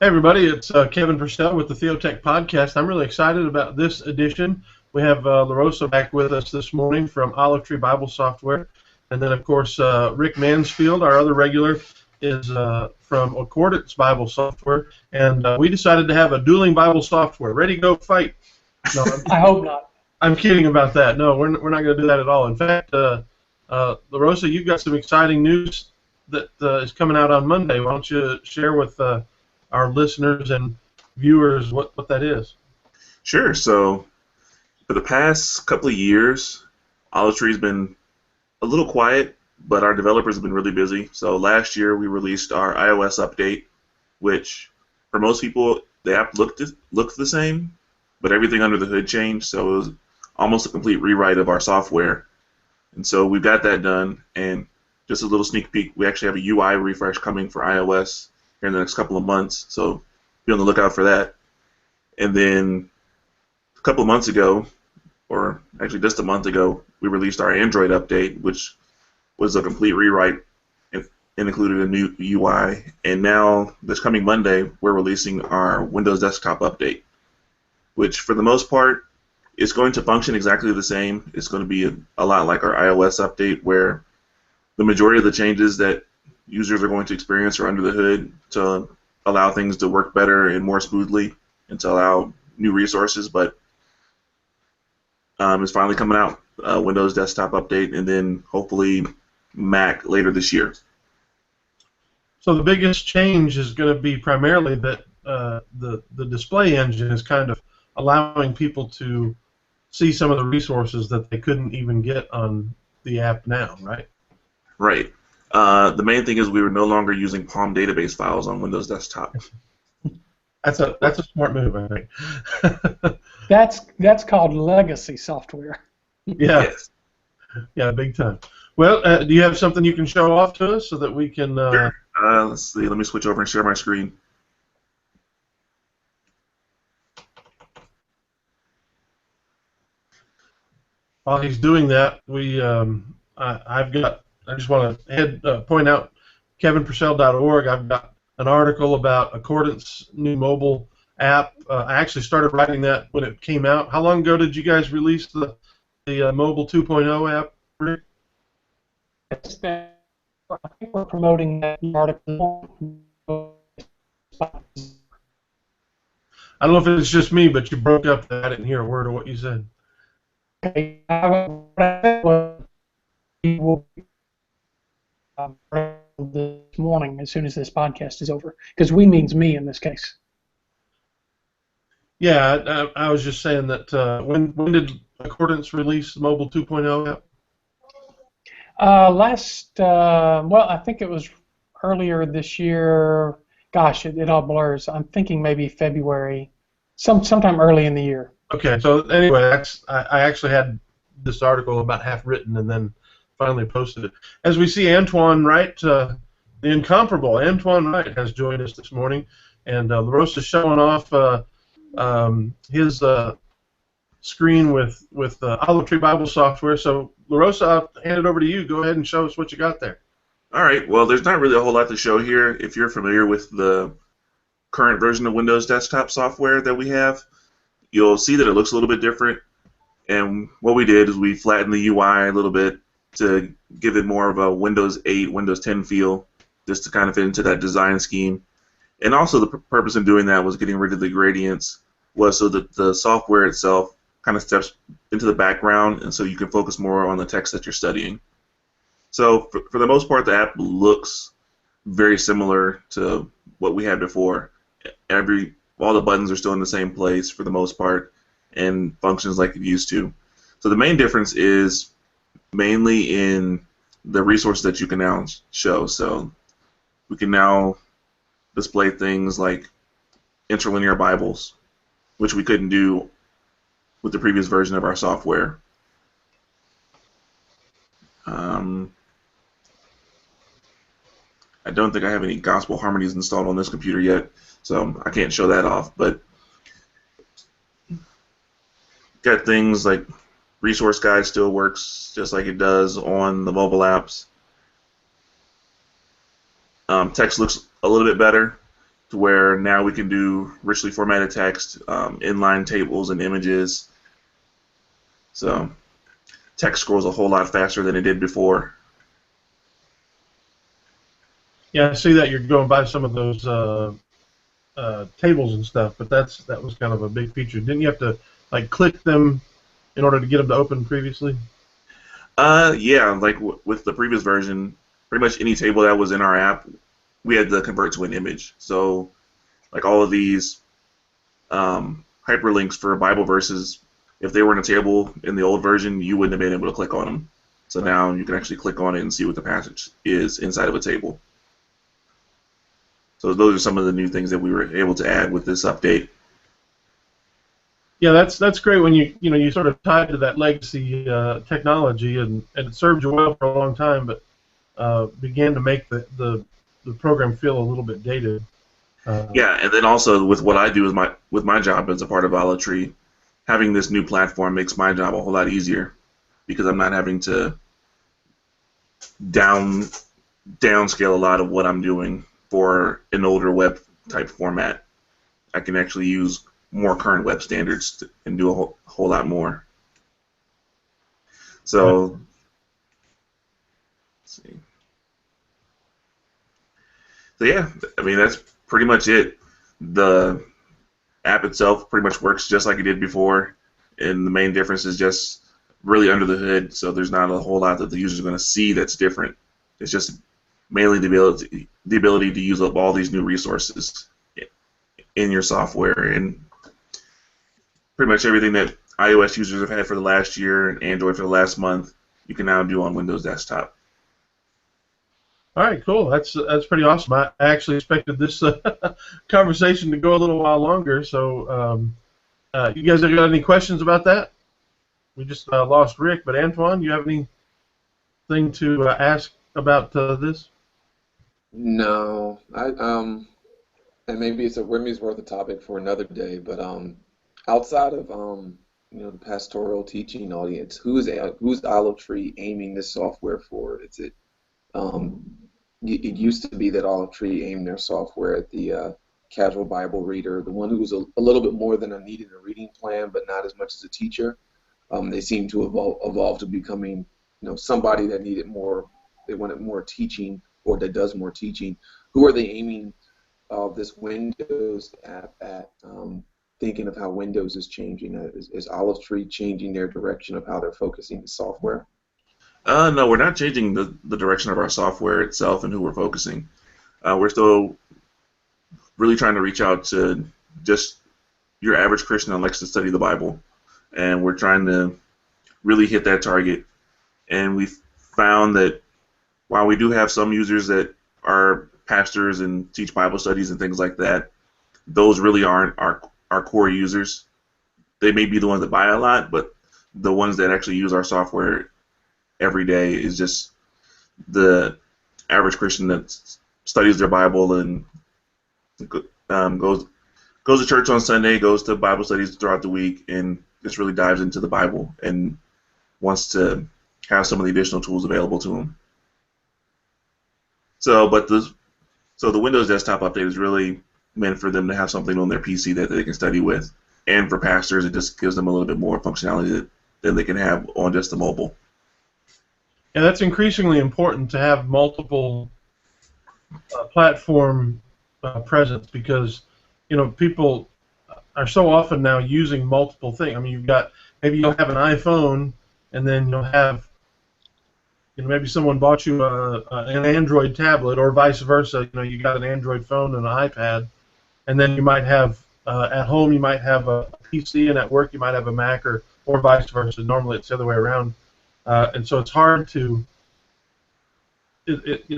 Hey everybody, it's Kevin Purcell with the Theotek podcast. I'm really excited about this edition. We have LaRosa back with us this morning from Olive Tree Bible Software. And then, of course, Rick Mansfield, our other regular, is from Accordance Bible Software. And we decided to have a dueling Bible software. Ready, go, fight. No, I hope not. I'm kidding about that. No, we're not going to do that at all. In fact, LaRosa, you've got some exciting news that is coming out on Monday. Why don't you share with our listeners and viewers what that is? Sure. So for the past couple of years, Olive Tree's been a little quiet, but our developers have been really busy. So last year we released our iOS update, which for most people the app looked the same, but everything under the hood changed. So it was almost a complete rewrite of our software. And so we've got that done. And just a little sneak peek, we actually have a UI refresh coming for iOS here in the next couple of months. So be on the lookout for that. And then a couple of months ago, or actually just a month ago, we released our Android update, which was a complete rewrite and included a new UI. And now, this coming Monday, we're releasing our Windows Desktop update, which for the most part is going to function exactly the same. It's going to be a lot like our iOS update, where the majority of the changes that users are going to experience are under the hood to allow things to work better and more smoothly and to allow new resources. But it's finally coming out, Windows Desktop update, and then hopefully Mac later this year. So the biggest change is going to be primarily that the display engine is kind of allowing people to see some of the resources that they couldn't even get on the app now, right? Right. The main thing is we were no longer using Palm database files on Windows Desktop. That's a smart move, I think. That's called legacy software. Yeah. Yes. Yeah, big time. Well, do you have something you can show off to us so that we can? Sure. Let's see. Let me switch over and share my screen. While he's doing that, I just want to point out kevinpurcell.org. I've got an article about Accordance new mobile app. I actually started writing that when it came out. How long ago did you guys release the mobile 2.0 app, Rick? I think we're promoting that article. I don't know if it's just me, but you broke up. I didn't hear a word of what you said. Okay. We will this morning as soon as this podcast is over, because we means me in this case. Yeah, I was just saying that when did Accordance release the mobile 2.0 app? Well, I think it was earlier this year. Gosh, it all blurs. I'm thinking maybe February, sometime early in the year. Okay, so anyway, I actually had this article about half written and then finally posted it. As we see, Antoine Wright, the incomparable Antoine Wright, has joined us this morning, and LaRosa is showing off his screen with Olive Tree Bible Software. So, LaRosa, I'll hand it over to you. Go ahead and show us what you got there. All right. Well, there's not really a whole lot to show here. If you're familiar with the current version of Windows Desktop software that we have, you'll see that it looks a little bit different. And what we did is we flattened the UI a little bit to give it more of a Windows 8, Windows 10 feel, just to kind of fit into that design scheme. And also the purpose in doing that was getting rid of the gradients, was so that the software itself kind of steps into the background, and so you can focus more on the text that you're studying. So for the most part, the app looks very similar to what we had before. All the buttons are still in the same place for the most part, and functions like it used to. So the main difference is mainly in the resources that you can now show. So we can now display things like interlinear Bibles, which we couldn't do with the previous version of our software. I don't think I have any gospel harmonies installed on this computer yet, so I can't show that off. But got things like resource guide still works just like it does on the mobile apps. Text looks a little bit better. to where now we can do richly formatted text, inline tables and images. So text scrolls a whole lot faster than it did before. Yeah, I see that you're going by some of those tables and stuff, but that was kind of a big feature. Didn't you have to like click them in order to get them to open previously? Yeah, like with the previous version, pretty much any table that was in our app, we had to convert to an image. So, like all of these hyperlinks for Bible verses, if they were in a table in the old version, you wouldn't have been able to click on them. So now you can actually click on it and see what the passage is inside of a table. So those are some of the new things that we were able to add with this update. Yeah, that's great when you sort of tied to that legacy technology, and it served you well for a long time, but began to make the program feel a little bit dated. Yeah, and then also with what I do with my job as a part of Olive Tree, having this new platform makes my job a whole lot easier because I'm not having to downscale a lot of what I'm doing for an older web type format. I can actually use more current web standards and do a whole lot more. So, let's see. So yeah, I mean that's pretty much it. The app itself pretty much works just like it did before, and the main difference is just really under the hood. So there's not a whole lot that the user is going to see that's different. It's just mainly the ability to use up all these new resources in your software, and pretty much everything that iOS users have had for the last year and Android for the last month, you can now do on Windows Desktop. All right, cool. That's pretty awesome. I actually expected this conversation to go a little while longer. So, you guys have got any questions about that? We just lost Rick, but Antoine, do you have anything to ask about this? No, and maybe it's worth a topic for another day. But outside of the pastoral teaching audience, who's Olive Tree aiming this software for? Is it it used to be that Olive Tree aimed their software at the casual Bible reader, the one who was a little bit more than needing a reading plan, but not as much as a teacher. They seem to evolve to becoming somebody that needed more. They wanted more teaching, or that does more teaching. Who are they aiming this Windows app at? Thinking of how Windows is changing, is Olive Tree changing their direction of how they're focusing the software? No, we're not changing the direction of our software itself and who we're focusing. We're still really trying to reach out to just your average Christian that likes to study the Bible, and we're trying to really hit that target. And we've found that while we do have some users that are pastors and teach Bible studies and things like that, those really aren't our core users. They may be the ones that buy a lot, but the ones that actually use our software every day is just the average Christian that studies their Bible and goes to church on Sunday, goes to Bible studies throughout the week, and just really dives into the Bible and wants to have some of the additional tools available to them. So the Windows Desktop update is really meant for them to have something on their PC that they can study with, and for pastors, it just gives them a little bit more functionality than they can have on just the mobile. Yeah, that's increasingly important to have multiple platform presence, because people are so often now using multiple things. I mean, maybe you'll have an iPhone, and then you'll have maybe someone bought you an Android tablet, or vice versa. You got an Android phone and an iPad, and then you might have at home you might have a PC, and at work you might have a Mac, or vice versa. Normally it's the other way around, and so it's hard to. If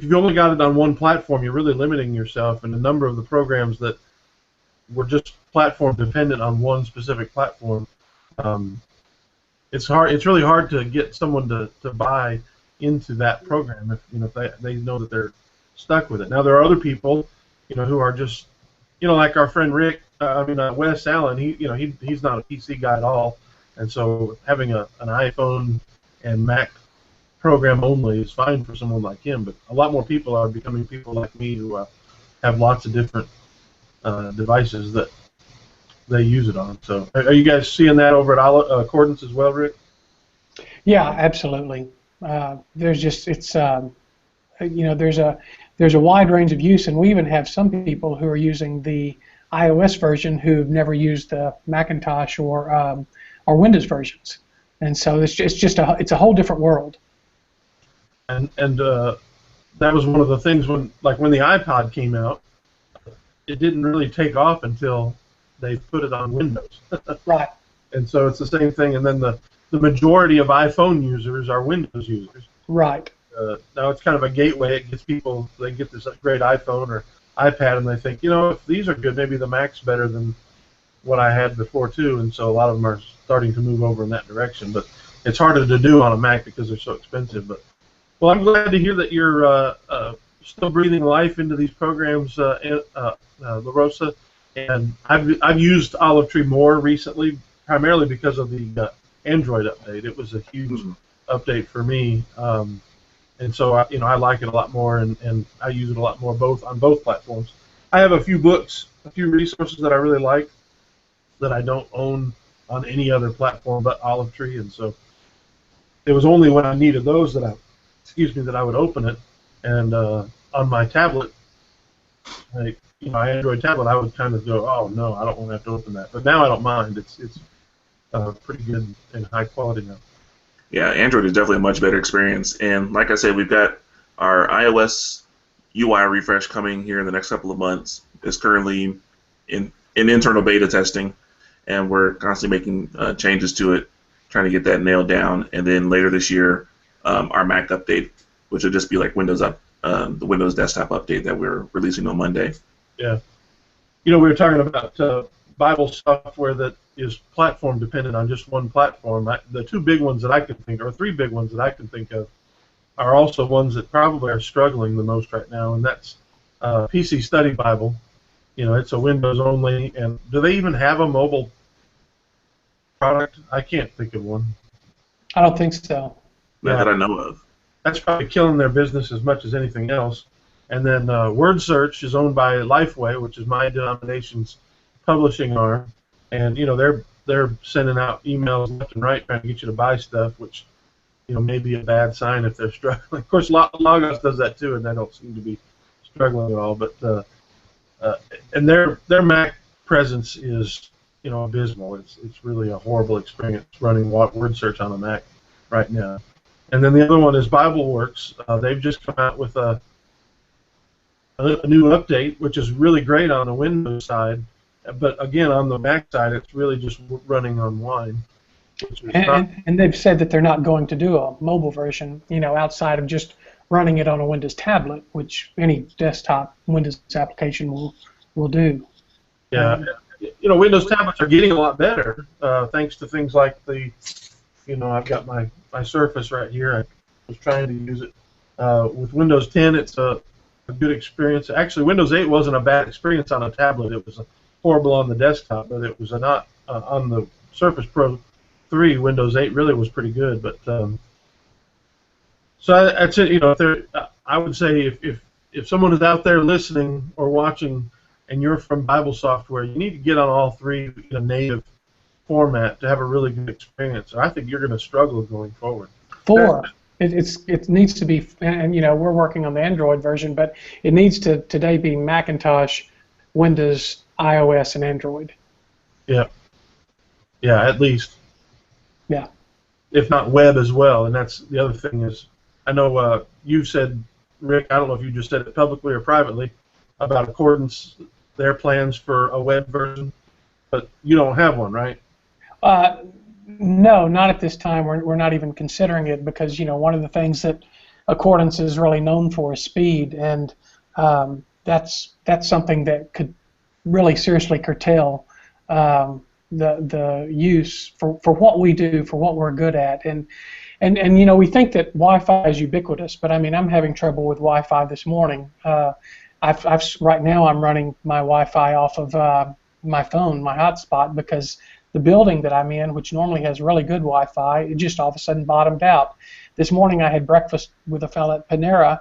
you've only got it on one platform, you're really limiting yourself, and the number of the programs that were just platform dependent on one specific platform. It's hard. It's really hard to get someone to buy into that program if they know that they're stuck with it. Now there are other people, who are just, like our friend Rick. Wes Allen. He's not a PC guy at all, and so having an iPhone and Mac program only is fine for someone like him. But a lot more people are becoming people like me who have lots of different devices that they use it on. So, are you guys seeing that over at Accordance as well, Rick? Yeah, absolutely. There's just there's a wide range of use, and we even have some people who are using the iOS version who've never used the Macintosh or Windows versions, and so it's a whole different world. And that was one of the things when the iPod came out, it didn't really take off until they put it on Windows. Right. And so it's the same thing. And then the majority of iPhone users are Windows users. Right. Now it's kind of a gateway. It gets people, they get this great iPhone or iPad, and they think, if these are good, maybe the Mac's better than what I had before too. And so a lot of them are starting to move over in that direction. But it's harder to do on a Mac because they're so expensive. But well, I'm glad to hear that you're still breathing life into these programs, LaRosa. And I've used Olive Tree more recently, primarily because of the Android update. It was a huge update for me, and so I like it a lot more, and I use it a lot more on both platforms. I have a few books, a few resources that I really like that I don't own on any other platform but Olive Tree, and so it was only when I needed those that I would open it, and on my tablet, my Android tablet, I would kind of go, oh no, I don't want to have to open that. But now I don't mind. It's pretty good and high quality now. Yeah, Android is definitely a much better experience. And like I said, we've got our iOS UI refresh coming here in the next couple of months. It's currently in internal beta testing, and we're constantly making changes to it, trying to get that nailed down. And then later this year, our Mac update, which will just be like the Windows desktop update that we're releasing on Monday. Yeah. We were talking about Bible software that is platform dependent on just one platform. The two big ones that I can think of, or three big ones that I can think of, are also ones that probably are struggling the most right now, and that's PC Study Bible. It's a Windows only, and do they even have a mobile product? I can't think of one. I don't think so. Not that I know of. That's probably killing their business as much as anything else. And then Word Search is owned by Lifeway, which is my denomination's publishing arm, and they're sending out emails left and right trying to get you to buy stuff, which may be a bad sign if they're struggling. Of course, Logos does that too, and they don't seem to be struggling at all. But and their Mac presence is abysmal. It's really a horrible experience running Word Search on a Mac right now. And then the other one is BibleWorks. They've just come out with a new update, which is really great on the Windows side, but again, on the Mac side, it's really just running on Wine. And they've said that they're not going to do a mobile version, outside of just running it on a Windows tablet, which any desktop Windows application will do. Yeah, Windows tablets are getting a lot better thanks to things like I've got my Surface right here. I was trying to use it with Windows 10. It's a good experience. Actually, Windows 8 wasn't a bad experience on a tablet. It was horrible on the desktop, but it was not on the Surface Pro 3. Windows 8 really was pretty good. But so that's it. I would say if someone is out there listening or watching, and you're from Bible software, you need to get on all three in a native format to have a really good experience. I think you're going to struggle going forward. It needs to be, and we're working on the Android version, but it needs to today be Macintosh, Windows, iOS, and Android. Yeah, at least. Yeah. If not web as well, and that's the other thing is, I know you said, Rick, I don't know if you just said it publicly or privately, about Accordance, their plans for a web version, but you don't have one, right? No, not at this time. We're not even considering it because one of the things that Accordance is really known for is speed, and that's something that could really seriously curtail the use for what we do, for what we're good at, and we think that Wi-Fi is ubiquitous, but I'm having trouble with Wi-Fi this morning. Right now I'm running my Wi-Fi off of my phone, my hotspot, because the building that I'm in, which normally has really good Wi-Fi, it just all of a sudden bottomed out. This morning I had breakfast with a fellow at Panera,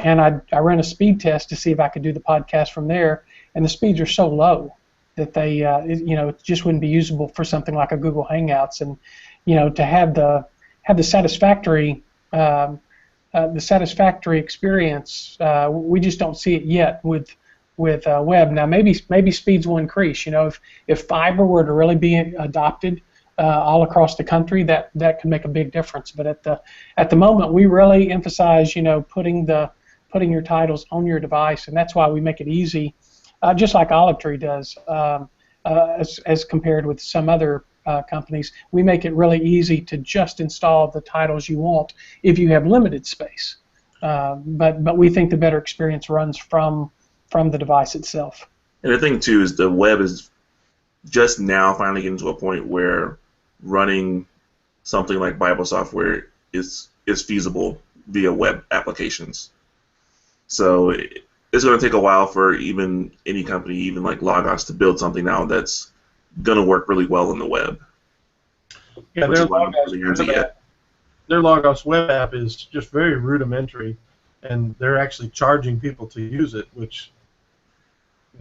and I ran a speed test to see if I could do the podcast from there, and the speeds are so low that it just wouldn't be usable for something like a Google Hangouts, and to have the satisfactory experience, we just don't see it yet with web. Now maybe speeds will increase. If fiber were to really be adopted all across the country, that could make a big difference. But at the moment, we really emphasize putting your titles on your device, and that's why we make it easy, just like Olive Tree does, as compared with some other companies. We make it really easy to just install the titles you want if you have limited space. But we think the better experience runs from the device itself. And the thing too is the web is just now finally getting to a point where running something like Bible software is feasible via web applications. So it's going to take a while for even any company, even like Logos, to build something now that's going to work really well on the web. Yeah, their Logos web app is just very rudimentary, and they're actually charging people to use it, which,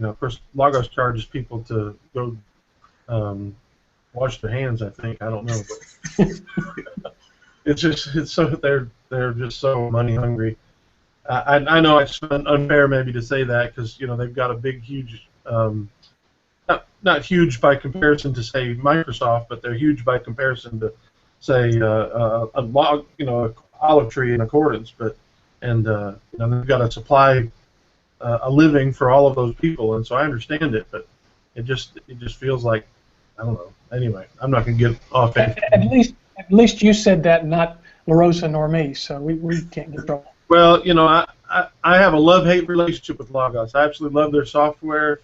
of course, Logos charges people to go wash their hands, I think. I don't know. But it's so they're just so money hungry. I know it's unfair maybe to say that because they've got a big, huge, not huge by comparison to say Microsoft, but they're huge by comparison to say Olive Tree in Accordance. And they've got to supply a living for all of those people, and so I understand it, but it just feels like, I don't know. Anyway, I'm not going to get off. At least you said that, not La Rosa nor me, so we can't get in trouble. Well, I have a love-hate relationship with Logos. I absolutely love their software.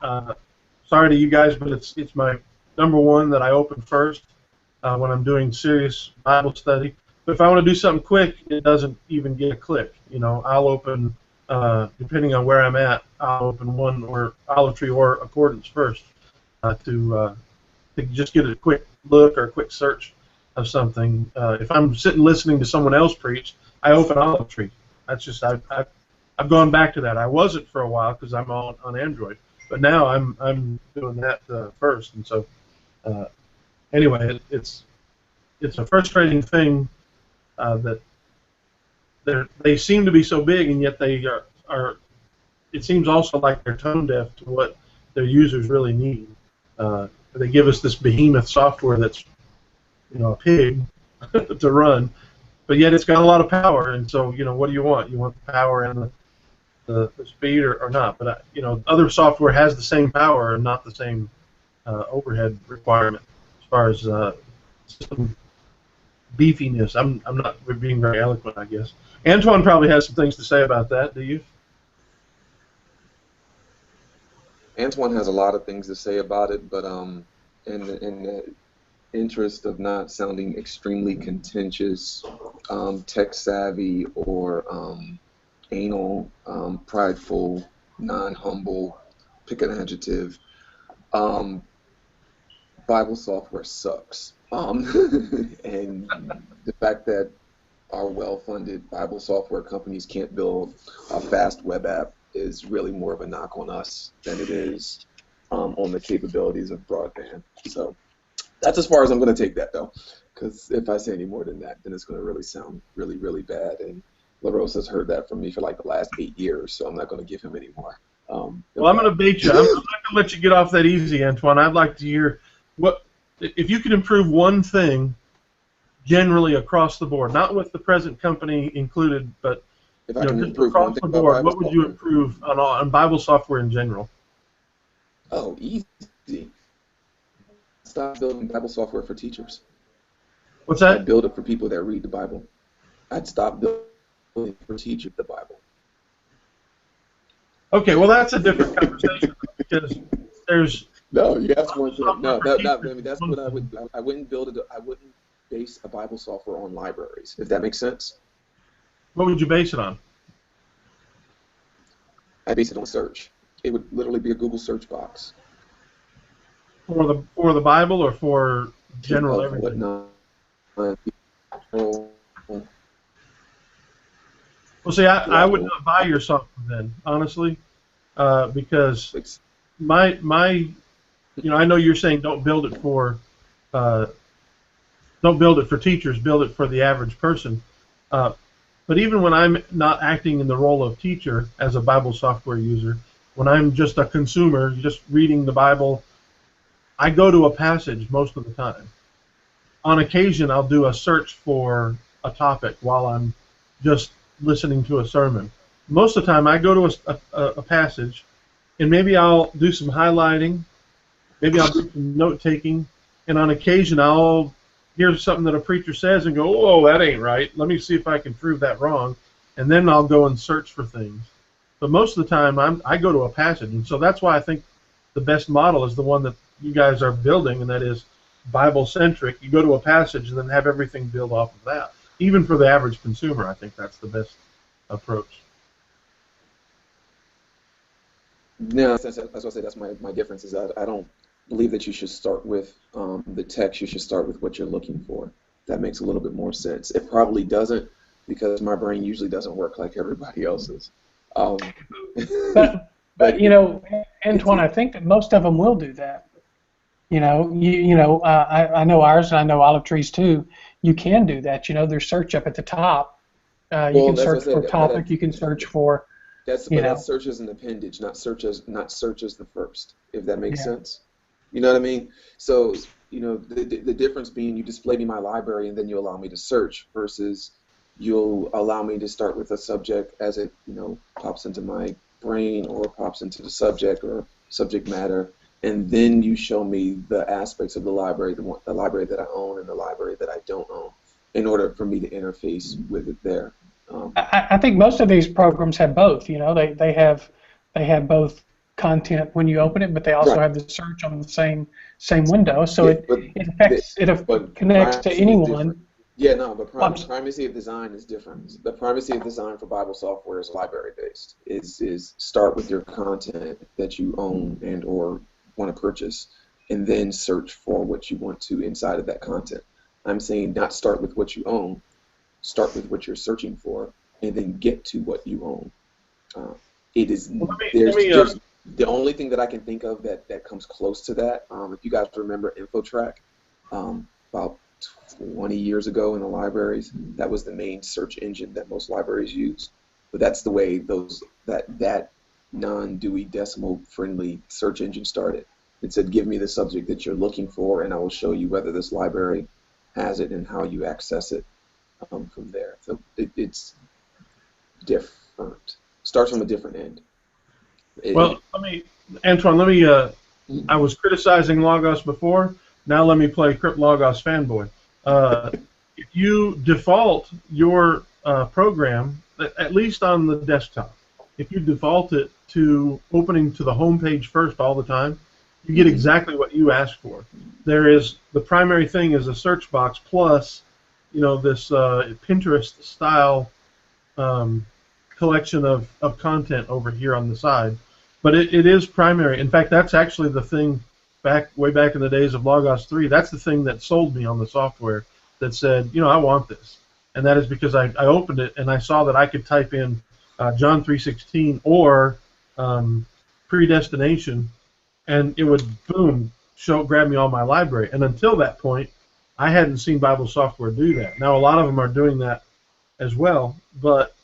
Sorry to you guys, but it's my number one that I open first when I'm doing serious Bible study. But if I want to do something quick, it doesn't even get a click. I'll open, depending on where I'm at, I'll open one or Olive Tree or Accordance first to just get a quick look or a quick search of something. If I'm sitting listening to someone else preach, I open Olive Tree. That's just I've gone back to that. I wasn't for a while because I'm on Android, but now I'm doing that first. And so anyway, it's a frustrating thing that they seem to be so big, and yet they are. It seems also like they're tone deaf to what their users really need. They give us this behemoth software that's a pig to run. But yet it's got a lot of power, and so what do you want? You want the power and the speed, or not? But other software has the same power and not the same overhead requirement as far as system beefiness. I'm not being very eloquent, I guess. Antoine probably has some things to say about that. Do you? Antoine has a lot of things to say about it, but in the interest of not sounding extremely contentious, tech savvy, or anal, prideful, non-humble, pick an adjective, Bible software sucks. And the fact that our well-funded Bible software companies can't build a fast web app is really more of a knock on us than it is on the capabilities of broadband. So that's as far as I'm going to take that, though, because if I say any more than that, then it's going to really sound really, really bad. And La Rosa's heard that from me for like the last 8 years, so I'm not going to give him any more. Well, I'm going to bait you. I'm not going to let you get off that easy, Antoine. I'd like to hear what if you could improve one thing generally across the board, not with the present company included, but if I can just improve across one the thing about board. Bible What would you software. improve on Bible software in general? Oh, easy. Stop building Bible software for teachers. What's I'd that? build it for people that read the Bible. I'd stop building for teachers the Bible. Okay, well that's a different conversation because there's No, you asked one thing. No, Software for I teachers. mean, that's what I would. I wouldn't build it. I wouldn't base a Bible software on libraries. If that makes sense. what would you base it on? I base it on search. It would literally be a Google search box. For the Bible or for general Of everything? whatnot. Well, see, I would Level. not buy your software then, honestly, because my I know you're saying uh, don't build it for teachers, build it for the average person. Uh, but even when I'm not acting in the role of teacher as a Bible software user, when I'm just a consumer, just reading the Bible, I go to a passage most of the time. On occasion, I'll do a search for a topic while I'm just listening to a sermon. Most of the time, I go to a passage, and maybe I'll do some highlighting, maybe I'll do some note taking, and on occasion, I'll hear something that a preacher says and go, "Oh, that ain't right. Let me see if I can prove that wrong," and then I'll go and search for things. But most of the time, I go to a passage, and so that's why I think the best model is the one that you guys are building, and that is Bible-centric. You go to a passage and then have everything build off of that. Even for the average consumer, I think that's the best approach. No, that's what I say. That's my difference is that I don't believe that you should start with the text. You should start with what you're looking for. That makes a little bit more sense. It probably doesn't because my brain usually doesn't work like everybody else's. Um, But Antoine, I think that most of them will do that. I know ours, and I know Olive Tree's too. You can do that. There's search up at the top. You well, can that's what I search for said. topic. You can search for, That search as an appendage, not search as the first. If that makes yeah. sense, you know what I mean. So the difference being you display me my library and then you allow me to search versus you'll allow me to start with a subject as it pops into my brain or pops into the subject or subject matter, and then you show me the aspects of the library, the library that I own and the library that I don't own, in order for me to interface with it there. I think most of these programs have both. They have both content when you open it, but they also Right. have the search on the same window. So Yeah, it connects to privacy is anyone. different. Yeah, no, but Well, primacy of design is different. The primacy of design for Bible software is library based. Is start with your content that you own and or want to purchase, and then search for what you want to inside of that content. I'm saying not start with what you own, start with what you're searching for, and then get to what you own. It is there's the only thing that I can think of that comes close to that. If you guys remember InfoTrack, about 20 years ago in the libraries, that was the main search engine that most libraries use. But that's the way that non-Dewey Decimal friendly search engine started. It said, give me the subject that you're looking for, and I will show you whether this library has it and how you access it from there. So it's different. Starts from a different end. Antoine, I was criticizing Logos before. Now let me play Crypt Logos fanboy. If you default your program, at least on the desktop, if you default it to opening to the home page first all the time, you get exactly what you asked for. The primary thing is a search box plus, this Pinterest style collection of content over here on the side. But it is primary. In fact, that's actually the thing way back in the days of Logos 3. That's the thing that sold me on the software that said, I want this. And that is because I opened it and I saw that I could type in John 3:16 or predestination, and it would, boom, grab me all my library. And until that point, I hadn't seen Bible software do that. Now, a lot of them are doing that as well, but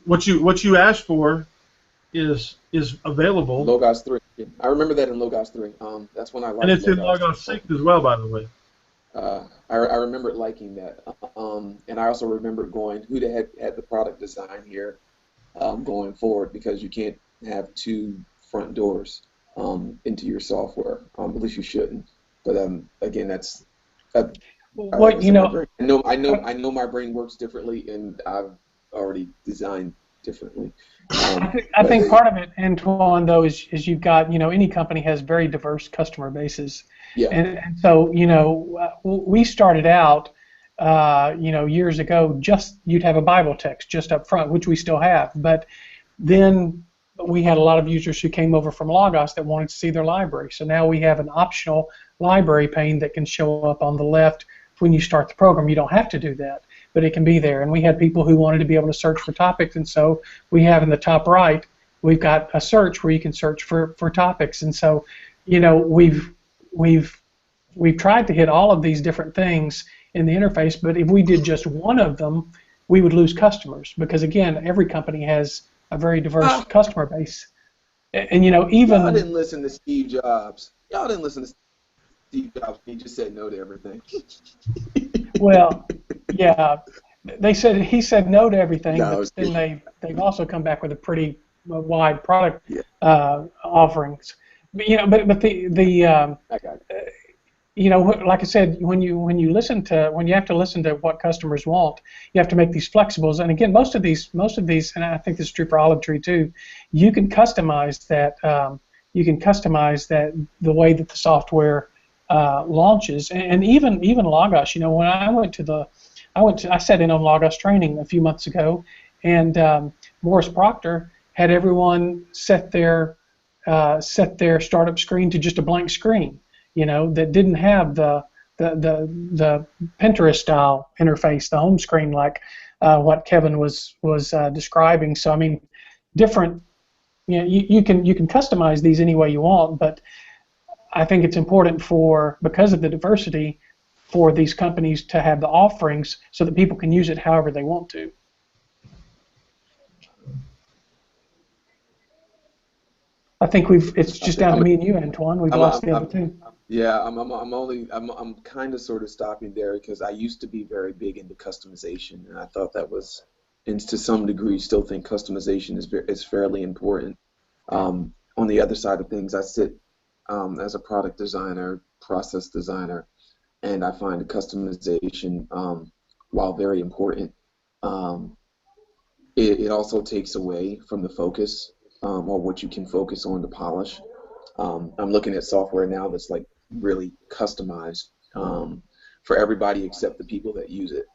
what you asked for is available. Logos 3. I remember that in Logos 3. That's when I liked And it's in Logos Logos 6 as well, by the way. I remember liking that. And I also remember going, who the heck had the product design here going forward, because you can't have two front doors into your software. At least you shouldn't. But again, that's I know my brain works differently, and I've already designed differently. I think part of it, Antoine, though, is you've got, any company has very diverse customer bases. Yeah. And so, we started out, years ago, you'd have a Bible text just up front, which we still have. But then we had a lot of users who came over from Logos that wanted to see their library. So now we have an optional library pane that can show up on the left when you start the program. You don't have to do that. but it can be there. And we had people who wanted to be able to search for topics, and so we have in the top right, we've got a search where you can search for topics. And so, we've tried to hit all of these different things in the interface, but if we did just one of them, we would lose customers because, again, every company has a very diverse customer base. And even... Y'all didn't listen to Steve Jobs. Y'all didn't listen to Steve Jobs. He just said no to everything. Well, yeah, he said no to everything, No, but then they've also come back with a pretty wide product Yeah. offerings. But I got it. like I said, when you have to listen to what customers want, you have to make these flexibles. And again, most of these, and I think this is true for Olive Tree too, you can customize that. The way that the software launches, and even Logos. When I sat in on Logos training a few months ago, and Morris Proctor had everyone set their startup screen to just a blank screen. That didn't have the Pinterest style interface, the home screen, like what Kevin was describing. So I mean, different. You can customize these any way you want, but I think it's important because of the diversity, for these companies to have the offerings so that people can use it however they want to. I think it's just down to me and you, Antoine. We've lost the other two. Yeah, I'm kind of sort of stopping there because I used to be very big into customization, and I thought that was, and to some degree, still think customization is fairly important. On the other side of things, I sit as a product designer, process designer, and I find customization, while very important, it also takes away from the focus, or what you can focus on to polish. I'm looking at software now that's like really customized for everybody except the people that use it.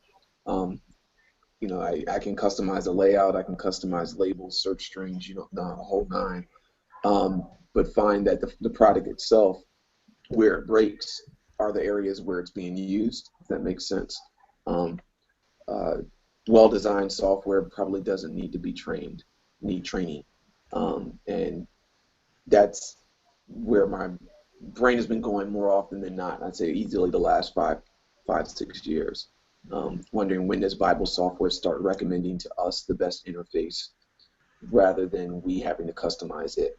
I can customize the layout, I can customize labels, search strings, the whole nine. But find that the product itself, where it breaks, are the areas where it's being used, if that makes sense. Well-designed software probably doesn't need to be need training. And that's where my brain has been going more often than not. I'd say easily the last 5-6 years. Wondering when does Bible software start recommending to us the best interface rather than we having to customize it.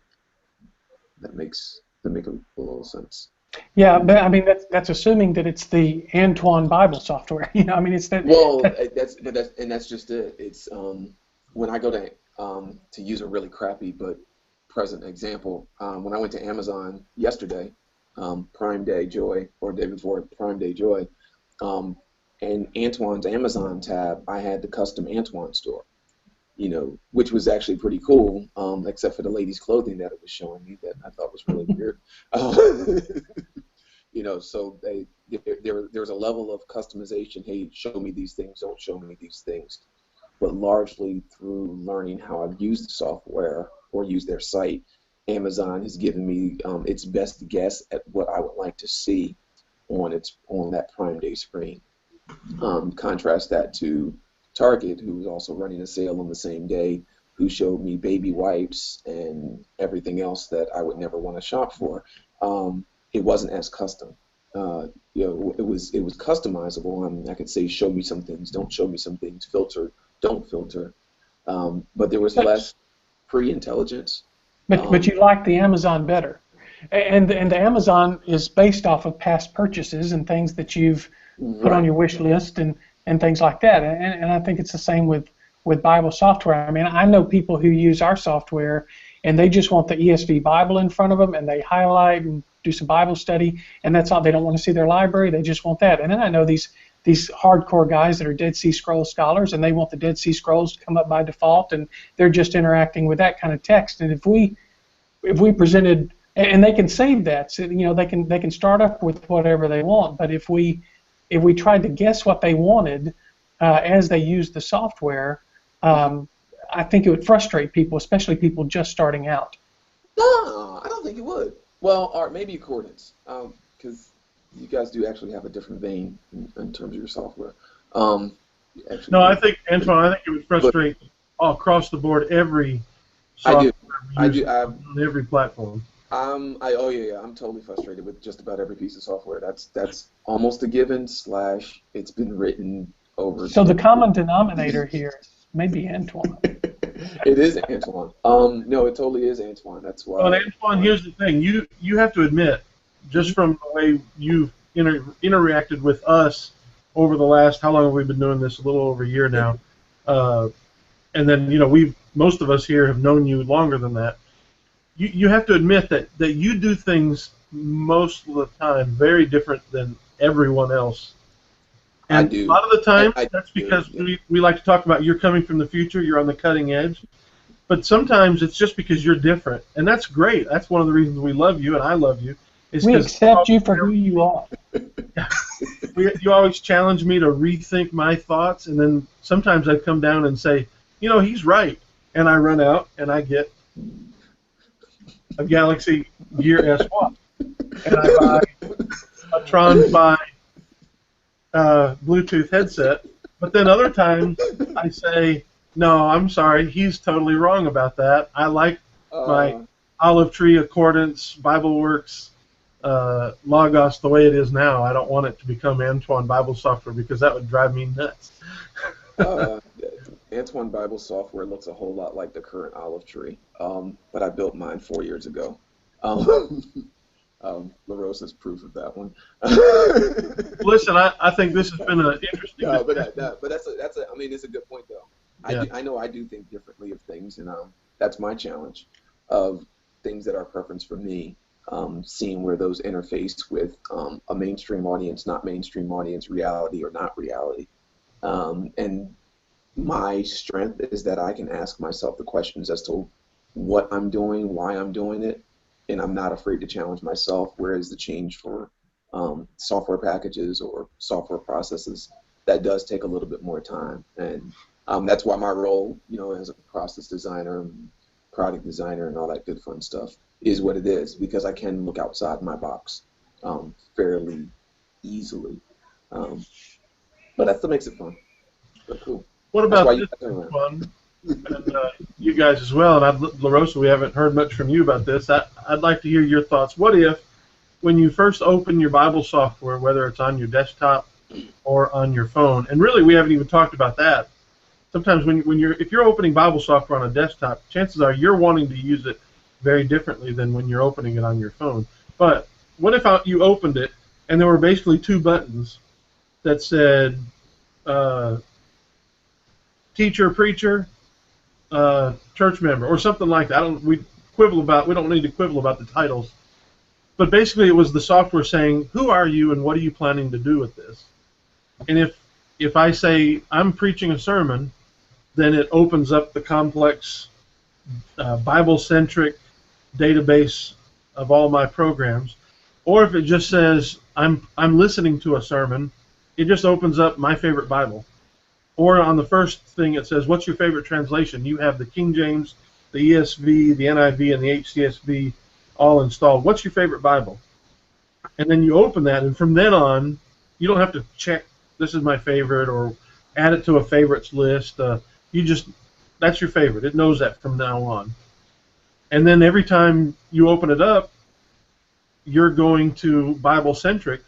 That makes a little sense. Yeah, but I mean that's assuming that it's the Antoine Bible software. I mean it's that. Well, that's just it. It's when I go to use a really crappy but present example. When I went to Amazon yesterday, Prime Day Joy, or day before Prime Day Joy, and Antoine's Amazon tab, I had the custom Antoine store. Which was actually pretty cool, except for the ladies' clothing that it was showing me that I thought was really weird. So there was a level of customization. Hey, show me these things, don't show me these things. But largely through learning how I've used the software or used their site, Amazon has given me its best guess at what I would like to see on that Prime Day screen. Contrast that to Target, who was also running a sale on the same day, who showed me baby wipes and everything else that I would never want to shop for. It wasn't as custom. It was customizable. I could say, show me some things, don't show me some things, filter, don't filter. But there was less pre-intelligence. But you like the Amazon better, and the Amazon is based off of past purchases and things that you've put on your wish list and things like that. And I think it's the same with Bible software. I mean, I know people who use our software and they just want the ESV Bible in front of them and they highlight and do some Bible study, and that's all. They don't want to see their library, they just want that. And then I know these hardcore guys that are Dead Sea Scrolls scholars, and they want the Dead Sea Scrolls to come up by default, and they're just interacting with that kind of text. And if we presented, and they can save that, so, they can start up with whatever they want, but if we tried to guess what they wanted as they used the software, I think it would frustrate people, especially people just starting out. No, I don't think it would. Well, or maybe accordance, because you guys do actually have a different vein in terms of your software. actually No, I do. think Antoine, I think it would But frustrate all across the board every I do. software I do. user on every platform. Oh yeah, yeah. I'm totally frustrated with just about every piece of software. That's almost a given. Slash, it's been written over So the 10 common denominator here is maybe Antoine. It is Antoine. No, it totally is Antoine. That's Well, why. Antoine, here's the thing. You have to admit, just Mhm. from the way you've interacted with us over the last, how long have we been doing this? A little over a year now. Uh, and then, most of us here have known you longer than that. You have to admit that you do things most of the time very different than everyone else. I And a do. lot of the time, I that's do. because Yeah. we like to talk about you're coming from the future, you're on the cutting edge. But sometimes it's just because you're different, and that's great. That's one of the reasons we love you, and I love you, is We because accept you for who you are. you always challenge me to rethink my thoughts, and then sometimes I come down and say, he's right, and I run out and I get a Galaxy Gear S1, and I buy a Tron 5 Bluetooth headset. But then other times I say, no, I'm sorry, he's totally wrong about that. I like my Uh, Olive Tree Accordance, BibleWorks, Logos the way it is now. I don't want it to become Antoine Bible Software because that would drive me nuts. uh, Antoine Bible software looks a whole lot like the current Olive Tree, but I built mine 4 years ago. Um, LaRosa's proof of that one. Listen, I think this has been an interesting No, but discussion. but that's a. I mean, it's a good point though. Yeah. I know I do think differently of things, and that's my challenge of things that are preference for me. Seeing where those interface with a mainstream audience, not mainstream audience, reality or not reality, and my strength is that I can ask myself the questions as to what I'm doing, why I'm doing it, and I'm not afraid to challenge myself. Whereas the change for software packages or software processes, that does take a little bit more time, and that's why my role, as a process designer, product designer, and all that good fun stuff is what it is, because I can look outside my box fairly easily. Um, but that still makes it fun. But cool. What That's why about you this guys are around. one? And you guys as well, and LaRosa, we haven't heard much from you about this. I'd like to hear your thoughts. What if, when you first open your Bible software, whether it's on your desktop or on your phone, and really we haven't even talked about that. Sometimes if you're opening Bible software on a desktop, chances are you're wanting to use it very differently than when you're opening it on your phone. But what if you opened it and there were basically two buttons that said uh, teacher, preacher, church member, or something like that. We don't need to quibble about the titles, but basically it was the software saying, who are you and what are you planning to do with this? And if I say I'm preaching a sermon, then it opens up the complex Bible-centric database of all my programs. Or if it just says I'm listening to a sermon, it just opens up my favorite Bible. Or on the first thing it says, what's your favorite translation? You have the King James, the ESV, the NIV, and the HCSB all installed. What's your favorite Bible? And then you open that, and from then on, you don't have to check, this is my favorite, or add it to a favorites list. That's your favorite. It knows that from now on. And then every time you open it up, you're going to Bible-centric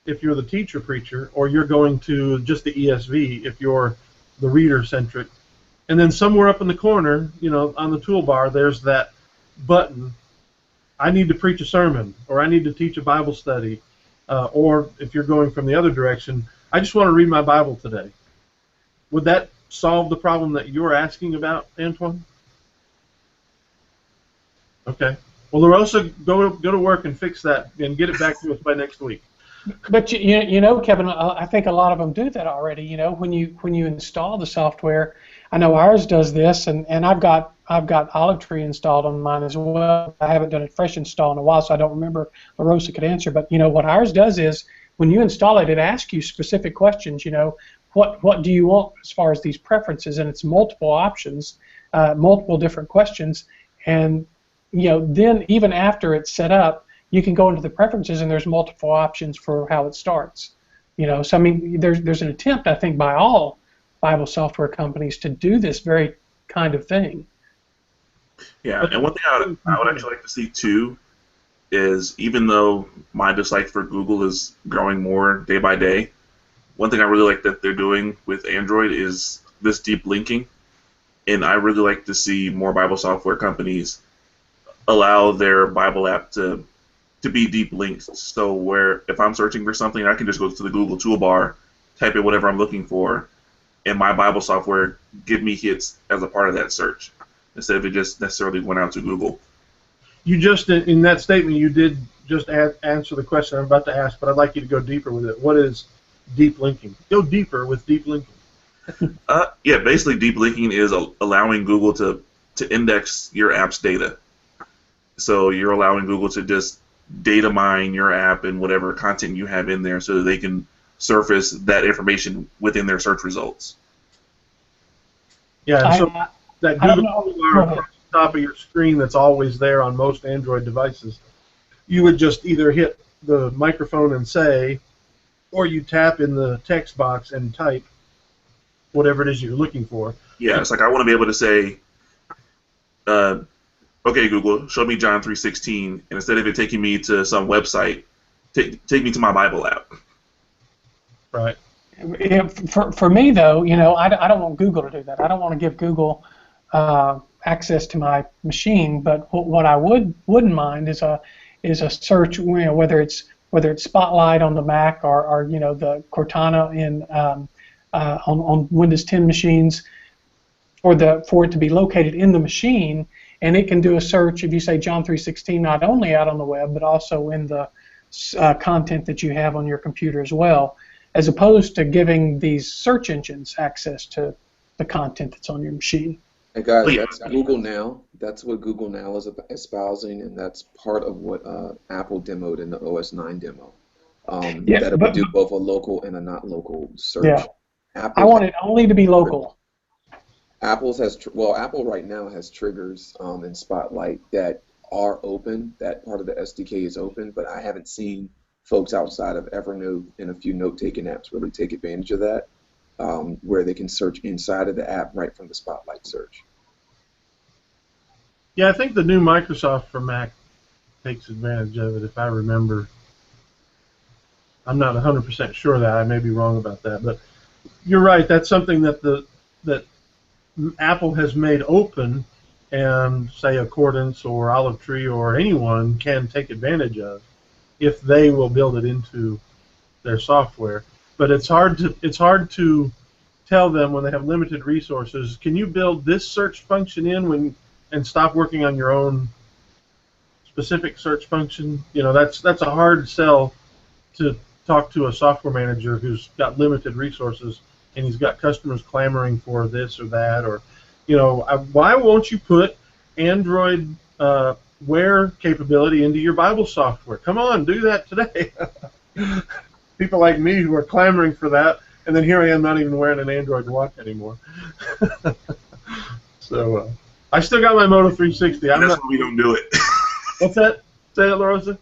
if you're the teacher preacher, or you're going to just the ESV if you're the reader centric. And then somewhere up in the corner, on the toolbar, there's that button, I need to preach a sermon, or I need to teach a Bible study, or if you're going from the other direction, I just want to read my Bible today. Would that solve the problem that you're asking about, Antoine? Okay. Well, LaRosa, go to work and fix that and get it back to us by next week. But Kevin, I think a lot of them do that already. When you install the software, I know ours does this, and I've got Olive Tree installed on mine as well. I haven't done a fresh install in a while, so I don't remember. LaRosa could answer. But what ours does is when you install it, it asks you specific questions. What do you want as far as these preferences, and it's multiple options, multiple different questions, and then even after it's set up, you can go into the preferences and there's multiple options for how it starts. So I mean, there's an attempt, I think, by all Bible software companies to do this very kind of thing. Yeah, and one thing I would actually like to see too is, even though my dislike for Google is growing more day by day, one thing I really like that they're doing with Android is this deep linking, and I really like to see more Bible software companies allow their Bible app to be deep linked. So where if I'm searching for something, I can just go to the Google toolbar, type in whatever I'm looking for, and my Bible software give me hits as a part of that search, instead of it just necessarily going out to Google. You just, in that statement, you did just answer the question I'm about to ask, but I'd like you to go deeper with it. What is deep linking? Go deeper with deep linking. Yeah, basically deep linking is allowing Google to index your app's data. So you're allowing Google to just data mine your app and whatever content you have in there so that they can surface that information within their search results. Yeah, and so that Google toolbar across the top of your screen that's always there on most Android devices, you would just either hit the microphone and say, or you tap in the text box and type whatever it is you're looking for. Yeah, it's like I want to be able to say, okay, Google, show me John 3:16, and instead of it taking me to some website, take me to my Bible app. Right. For me, though, I don't want Google to do that. I don't want to give Google access to my machine. But what I wouldn't mind is a search, whether it's Spotlight on the Mac or the Cortana on Windows 10 machines, for it to be located in the machine, and it can do a search if you say John 3:16 not only out on the web but also in the content that you have on your computer as well, as opposed to giving these search engines access to the content that's on your machine. Hey guys, that's Google Now. That's what Google Now is espousing, and that's part of what Apple demoed in the OS 9 demo. That it would do both a local and a not local search. Yeah. I want it only to be local. Apple right now has triggers in Spotlight that are open. That part of the SDK is open, but I haven't seen folks outside of Evernote and a few note-taking apps really take advantage of that, where they can search inside of the app right from the Spotlight search. Yeah, I think the new Microsoft for Mac takes advantage of it, if I remember. I'm not 100% sure of that. I may be wrong about that, but you're right. That's something that Apple has made open, and say Accordance or Olive Tree or anyone can take advantage of if they will build it into their software. But it's hard to tell them when they have limited resources, can you build this search function in and stop working on your own specific search function? That's a hard sell to talk to a software manager who's got limited resources and he's got customers clamoring for this or that, or why won't you put Android Wear capability into your Bible software? Come on, do that today. People like me who are clamoring for that, and then here I am not even wearing an Android watch anymore. So I still got my Moto 360. And that's why we don't do it. What's that? Say it, LaRosa?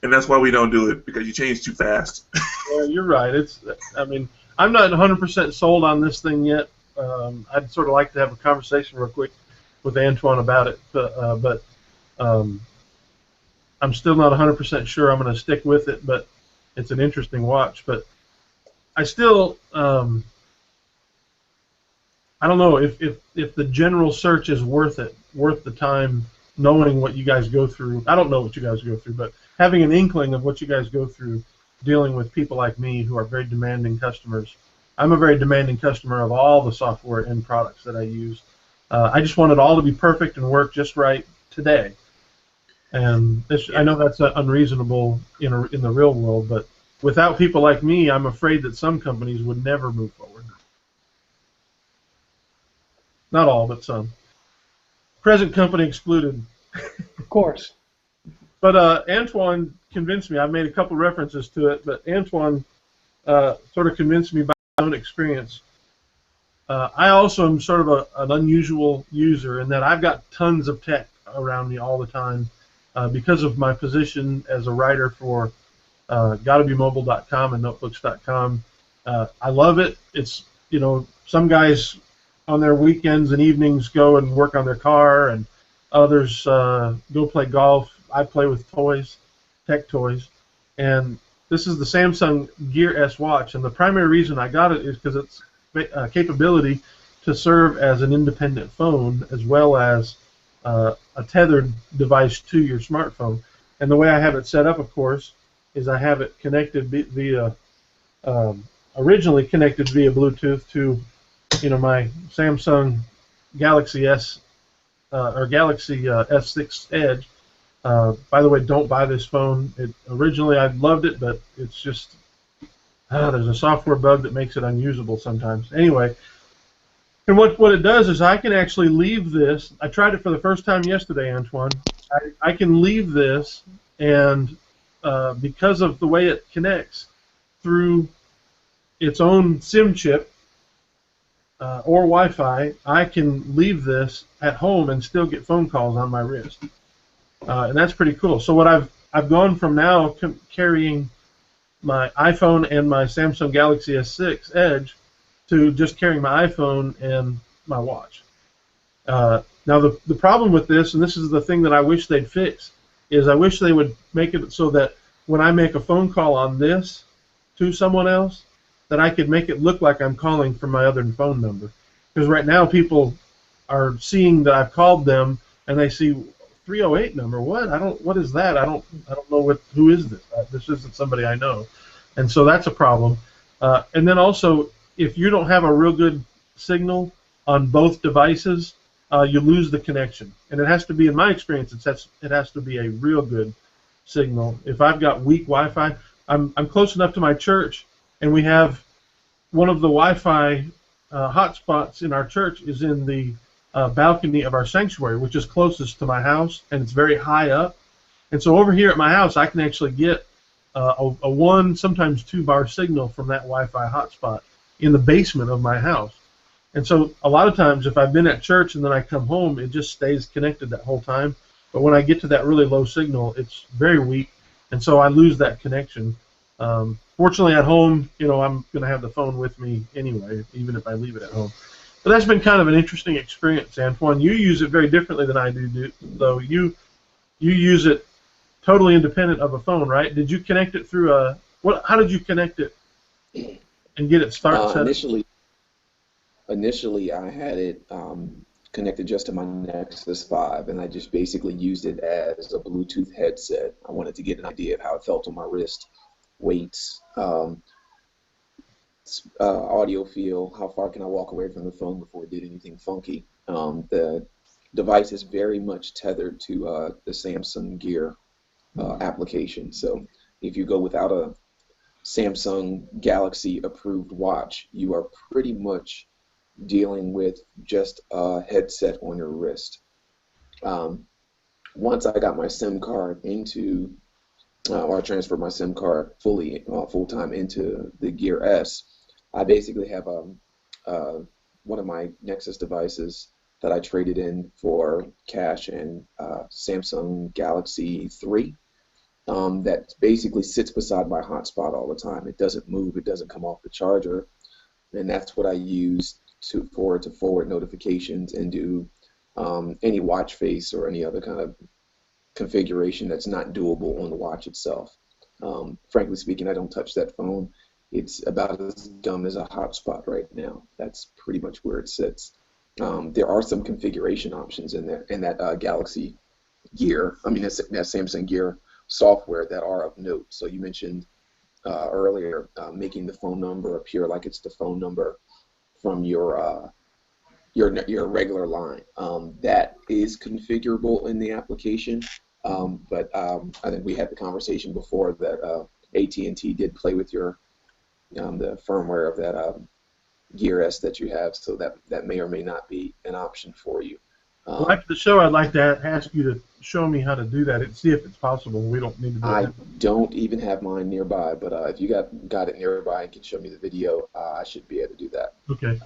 And that's why we don't do it, because you change too fast. Yeah, you're right. I'm not 100% sold on this thing yet. I'd sort of like to have a conversation real quick with Antoine about it, but I'm still not 100% sure I'm going to stick with it, but it's an interesting watch. But I still, I don't know if the general search is worth the time, knowing what you guys go through. I don't know what you guys go through, but having an inkling of what you guys go through dealing with people like me who are very demanding customers. I'm a very demanding customer of all the software and products that I use. I just want it all to be perfect and work just right today. And I know that's unreasonable in the real world, but without people like me, I'm afraid that some companies would never move forward. Not all, but some. Present company excluded. Of course. But Antoine convinced me. I've made a couple references to it, but Antoine sort of convinced me by my own experience. I also am sort of an unusual user in that I've got tons of tech around me all the time because of my position as a writer for GottaBeMobile.com and Notebooks.com. I love it. It's some guys on their weekends and evenings go and work on their car, and others go play golf. I play with toys, tech toys, and this is the Samsung Gear S watch, and the primary reason I got it is because it's capability to serve as an independent phone as well as a tethered device to your smartphone. And the way I have it set up, of course, is I have it connected via originally connected via Bluetooth to my Samsung Galaxy S or Galaxy S6 Edge. By the way, don't buy this phone. Originally I loved it, but it's just there's a software bug that makes it unusable sometimes. Anyway, and what it does is I can actually leave this. I tried it for the first time yesterday, Antoine. I can leave this, and because of the way it connects through its own SIM chip or Wi-Fi, I can leave this at home and still get phone calls on my wrist, and that's pretty cool. So what I've gone from now carrying my iPhone and my Samsung Galaxy S6 Edge to just carrying my iPhone and my watch. Now the problem with this, and this is the thing that I wish they'd fix, is I wish they would make it so that when I make a phone call on this to someone else, that I could make it look like I'm calling from my other phone number. Because right now people are seeing that I've called them and they see 308 number. What is that? I don't know who is this? This isn't somebody I know. And so that's a problem. And then also, if you don't have a real good signal on both devices, you lose the connection. And it has to be, in my experience, it has to be a real good signal. If I've got weak Wi-Fi, I'm close enough to my church, and we have one of the Wi-Fi hotspots in our church is in the balcony of our sanctuary, which is closest to my house, and it's very high up. And so over here at my house, I can actually get a 1, sometimes 2 bar signal from that Wi-Fi hotspot in the basement of my house. And so a lot of times if I've been at church and then I come home, it just stays connected that whole time. But when I get to that really low signal, it's very weak, and so I lose that connection. Fortunately at home, I'm going to have the phone with me anyway, even if I leave it at home. But that's been kind of an interesting experience, Antoine. You use it very differently than I do, though. You use it totally independent of a phone, right? Did you connect it through how did you connect it and get it started? Initially, I had it connected just to my Nexus 5, and I just basically used it as a Bluetooth headset. I wanted to get an idea of how it felt on my wrist, weights, audio feel, how far can I walk away from the phone before it did anything funky. The device is very much tethered to the Samsung Gear application. So if you go without a Samsung Galaxy approved watch, you are pretty much dealing with just a headset on your wrist. Once I got my SIM card into, or I transferred my SIM card full-time into the Gear S, I basically have one of my Nexus devices that I traded in for cash and Samsung Galaxy 3 that basically sits beside my hotspot all the time. It doesn't move, it doesn't come off the charger, and that's what I use to forward notifications and do any watch face or any other kind of configuration that's not doable on the watch itself. Frankly speaking, I don't touch that phone. It's about as dumb as a hotspot right now. That's pretty much where it sits. There are some configuration options in there in that Galaxy Gear. I mean, that Samsung Gear software that are of note. So you mentioned earlier making the phone number appear like it's the phone number from your regular line. That is configurable in the application, but I think we had the conversation before that AT&T did play with your the firmware of that Gear S that you have, so that may or may not be an option for you. Well, after the show, I'd like to ask you to show me how to do that and see if it's possible. We don't need to do I that. don't even have mine nearby, but if you got it nearby and can show me the video, I should be able to do that. Okay.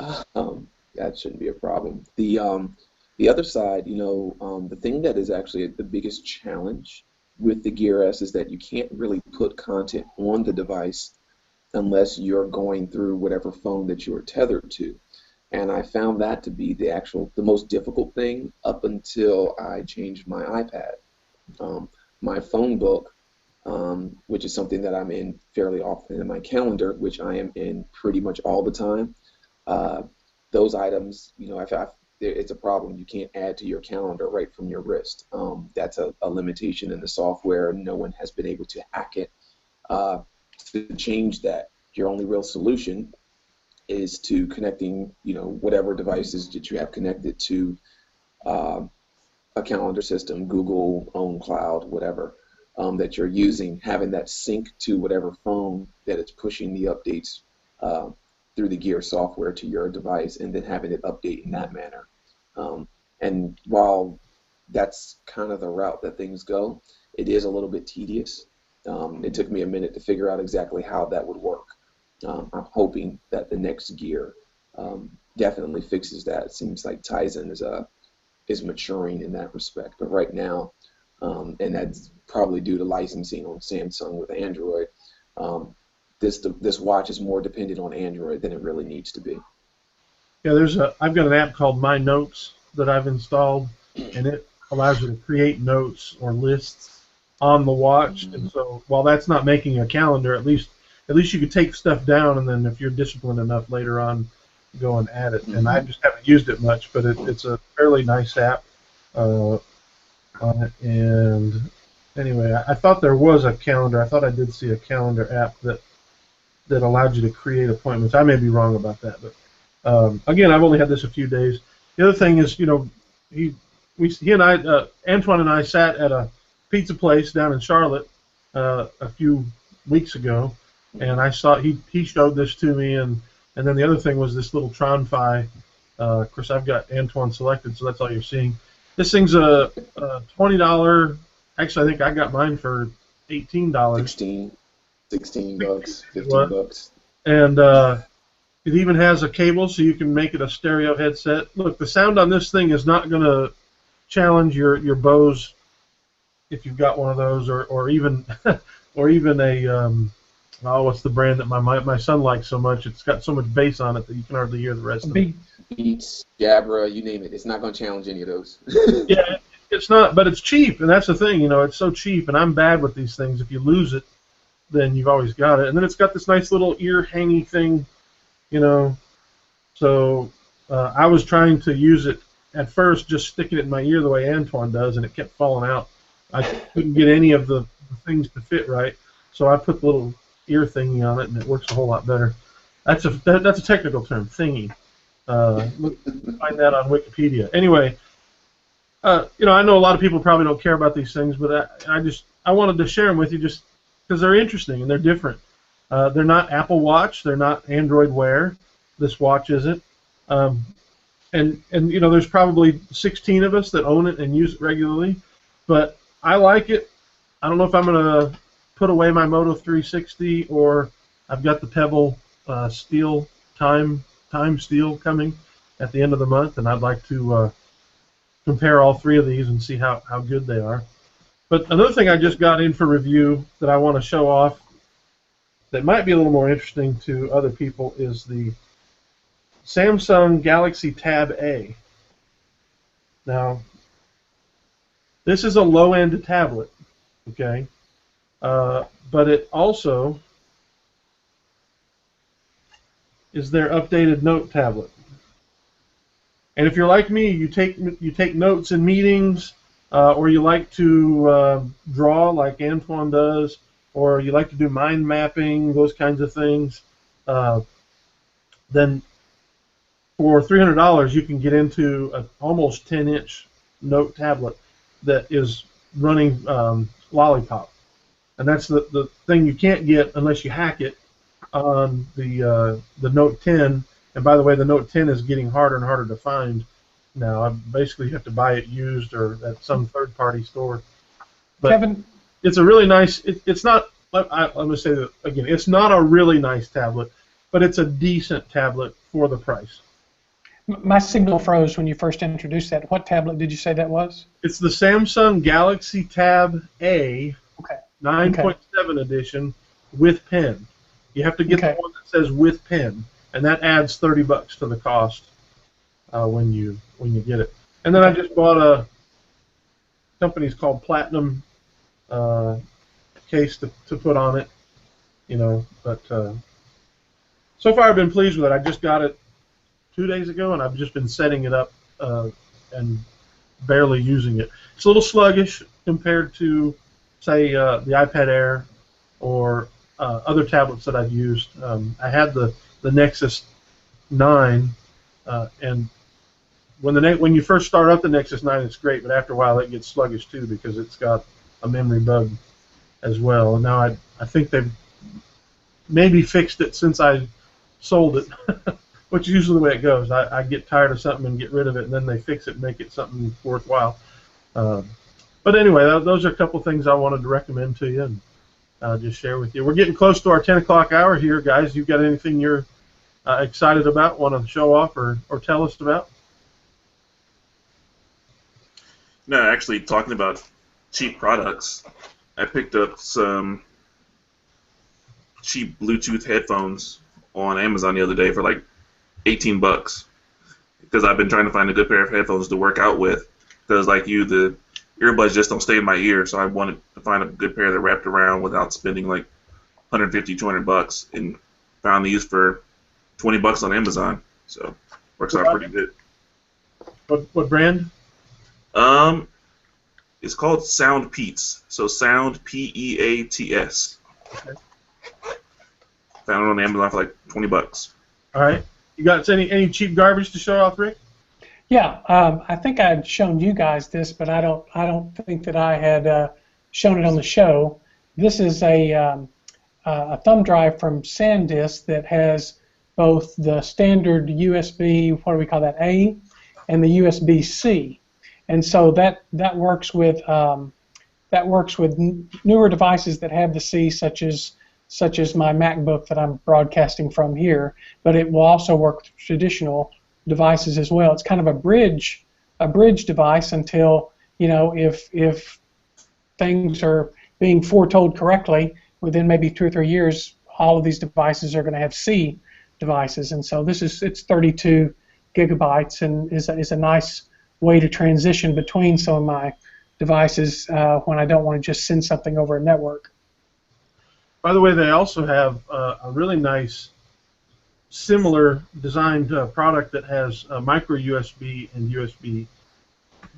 That shouldn't be a problem. The other side, the thing that is actually the biggest challenge with the Gear S is that you can't really put content on the device unless you're going through whatever phone that you're tethered to. And I found that to be the most difficult thing up until I changed my iPad. My phone book, which is something that I'm in fairly often in my calendar, which I am in pretty much all the time. Those items, it's a problem. You can't add to your calendar right from your wrist. That's a limitation in the software. No one has been able to hack it. To change that, your only real solution is to connecting, whatever devices that you have connected to a calendar system, Google, own cloud, whatever, that you're using, having that sync to whatever phone that it's pushing the updates through the Gear software to your device, and then having it update in that manner. And while that's kind of the route that things go, it is a little bit tedious. It took me a minute to figure out exactly how that would work. I'm hoping that the next Gear definitely fixes that. It seems like Tizen is maturing in that respect. But right now, and that's probably due to licensing on Samsung with Android, this watch is more dependent on Android than it really needs to be. Yeah, I've got an app called My Notes that I've installed, and it allows you to create notes or lists on the watch. And so while that's not making a calendar, at least you could take stuff down, and then if you're disciplined enough later on, go and add it. And I just haven't used it much, but it's a fairly nice app on it. And anyway, I thought there was a calendar. I thought I did see a calendar app that allowed you to create appointments. I may be wrong about that, but again, I've only had this a few days. The other thing is, he and I, Antoine and I sat at a pizza place down in Charlotte a few weeks ago, and I saw he showed this to me, and then the other thing was this little TronFi. Of course, I've got Antoine selected, so that's all you're seeing. This thing's a $20. Actually, I think I got mine for $18. $16 bucks, $15. And it even has a cable, so you can make it a stereo headset. Look, the sound on this thing is not going to challenge your Bose if you've got one of those, or even a what's the brand that my son likes so much? It's got so much bass on it that you can hardly hear the rest of it. Beats, Jabra, you name it. It's not going to challenge any of those. Yeah, it's not, but it's cheap, and that's the thing. It's so cheap, and I'm bad with these things. If you lose it, then you've always got it. And then it's got this nice little ear hangy thing, So I was trying to use it at first, just sticking it in my ear the way Antoine does, and it kept falling out. I couldn't get any of the things to fit right, so I put the little ear thingy on it, and it works a whole lot better. That's a technical term, thingy. Find that on Wikipedia. Anyway, I know a lot of people probably don't care about these things, but I wanted to share them with you just because they're interesting and they're different. They're not Apple Watch, they're not Android Wear. This watch isn't. And there's probably 16 of us that own it and use it regularly, but I like it. I don't know if I'm going to put away my Moto 360, or I've got the Pebble Steel Time Steel coming at the end of the month, and I'd like to compare all three of these and see how good they are. But another thing I just got in for review that I want to show off that might be a little more interesting to other people is the Samsung Galaxy Tab A. Now, this is a low-end tablet, okay? But it also is their updated Note tablet. And if you're like me, you take notes in meetings, or you like to draw like Antoine does, or you like to do mind mapping, those kinds of things, then for $300 you can get into an almost 10-inch Note tablet that is running Lollipop. And that's the thing you can't get unless you hack it on the Note 10. And by the way, the Note 10 is getting harder and harder to find now. Basically, you have to buy it used or at some third-party store. But Kevin, it's a really nice. It's not. I'm going to say that again. It's not a really nice tablet, but it's a decent tablet for the price. my signal froze when you first introduced that. What tablet did you say that was? It's the Samsung Galaxy Tab A, Okay. 9.7 edition with pen. You have to get the one that says with pen, and that adds $30 to the cost when you get it. And then I just bought a company's called Platinum case to put on it, But so far I've been pleased with it. I just got it 2 days ago, and I've just been setting it up and barely using it. It's a little sluggish compared to, say, the iPad Air or other tablets that I've used. I had the Nexus 9, and when you first start up the Nexus 9, it's great, but after a while it gets sluggish too because it's got a memory bug as well. And now I think they've maybe fixed it since I sold it, which is usually the way it goes. I get tired of something and get rid of it, and then they fix it and make it something worthwhile. But anyway, those are a couple things I wanted to recommend to you and just share with you. We're getting close to our 10 o'clock hour here, guys. You got anything you're excited about, want to show off or tell us about? No, actually, talking about cheap products, I picked up some cheap Bluetooth headphones on Amazon the other day for like $18 because I've been trying to find a good pair of headphones to work out with because, like you, the earbuds just don't stay in my ear, so I wanted to find a good pair that wrapped around without spending like $150, $200, and found these for $20 on Amazon, so works out pretty good. What brand? It's called Sound Peats. So Sound Peats. Okay. Found it on Amazon for like $20. All right. You got any cheap garbage to show off, Rick? Yeah, I think I had shown you guys this, but I don't think that I had shown it on the show. This is a thumb drive from SanDisk that has both the standard USB, what do we call that, A, and the USB-C, and so that works with newer devices that have the C, such as my MacBook that I'm broadcasting from here. But it will also work with traditional devices as well. It's kind of a bridge device until if things are being foretold correctly, within maybe 2 or 3 years, all of these devices are going to have C devices, and so it's 32 gigabytes and is a nice way to transition between some of my devices when I don't want to just send something over a network. By the way, they also have a really nice, similar designed product that has micro USB and USB.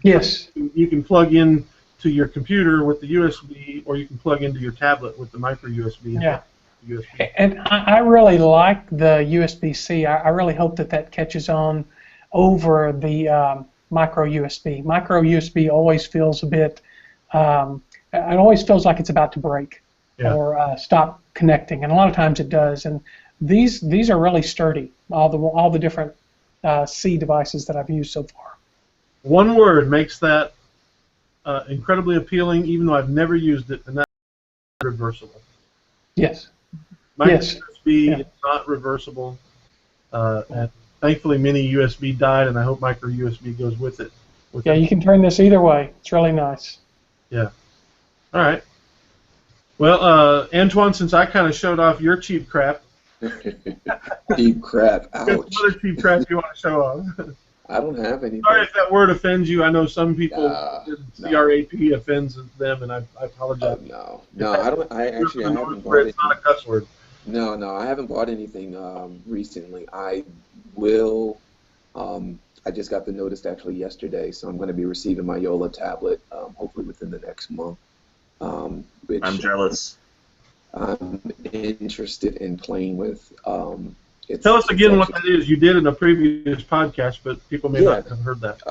Yes. You can plug in to your computer with the USB, or you can plug into your tablet with the micro USB. Yeah. USB. And I really like the USB-C. I really hope that catches on over the micro USB. Micro USB always feels a bit. It always feels like it's about to break. Yeah. Or stop connecting, and a lot of times it does. And these are really sturdy. All the different C devices that I've used so far. One word makes that incredibly appealing, even though I've never used it, and that's reversible. Yes. Micro yes. USB is not reversible, and thankfully mini USB died, and I hope micro USB goes with it. You can turn this either way. It's really nice. Yeah. All right. Well, Antoine, since I kind of showed off your cheap crap. Cheap crap, ouch. What other cheap crap you want to show off? I don't have any. Sorry if that word offends you. I know some people, CRAP offends them, and I apologize. No, I don't. I haven't bought it. It's not a cuss word. No, I haven't bought anything recently. I will. I just got the notice actually yesterday, so I'm going to be receiving my Yola tablet hopefully within the next month. Which I'm jealous. I'm interested in playing with. Tell us again what that is. You did in a previous podcast, but people may not have heard that.